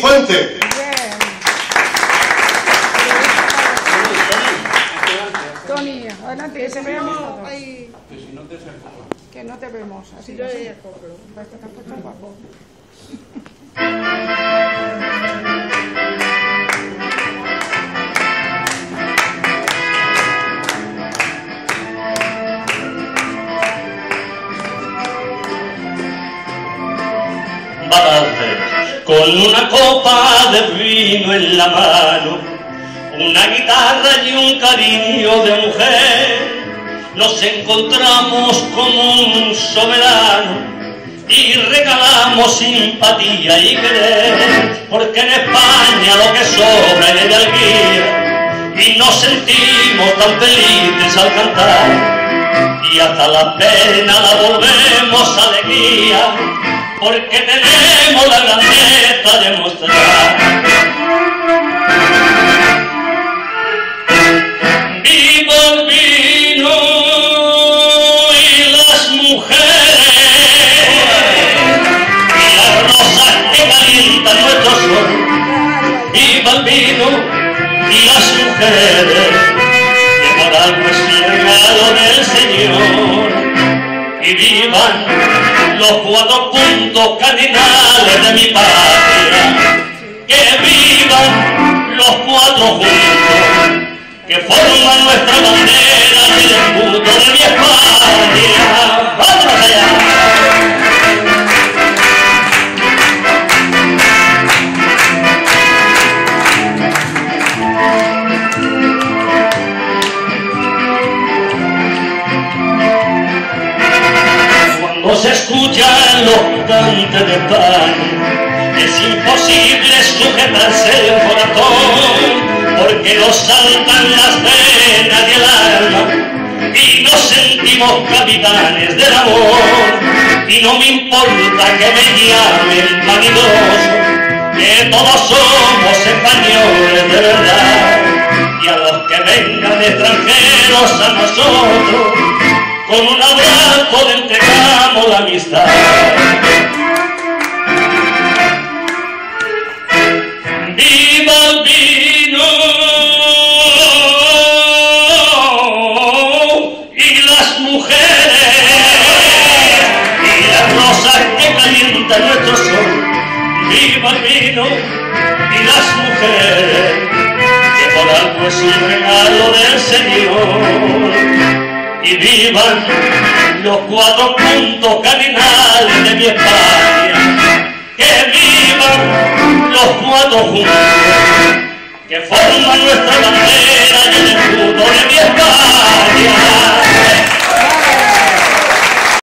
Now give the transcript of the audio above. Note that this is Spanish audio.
Fuente. Tony, adelante, que se vea mejor. Que no te vemos, así no sé. Pues te has puesto guapo. Con una copa de vino en la mano, una guitarra y un cariño de mujer, nos encontramos como un soberano y regalamos simpatía y querer, porque en España lo que sobra es de alegría y nos sentimos tan felices al cantar, y hasta la pena la volvemos alegría, porque tenemos la grandeza de mostrar. Viva el vino y las mujeres y las rosas que calientan nuestro sol. Viva el vino y las mujeres, que por algo es el regalo del Señor. Y vivan los 4 puntos cardinales de mi patria, que vivan los 4 juntos que forman nuestra bandera y el escudo de mi España. ¡Vamos allá! Se escuchan los cantes de España, es imposible sujetarse el corazón, porque nos saltan las venas y el alma, y nos sentimos capitanes del amor, y no me importa que me llamen vanidoso, que todos somos españoles de verdad, y a los que vengan extranjeros a nosotros, con un abrazo le entregamos la amistad. ¡Viva el vino y las mujeres y las rosas que calientan nuestro sol! ¡Viva el vino y las mujeres, que por algo es un regalo del Señor! Y vivan los 4 puntos cardinales de mi España, que vivan los 4 juntos que forman nuestra bandera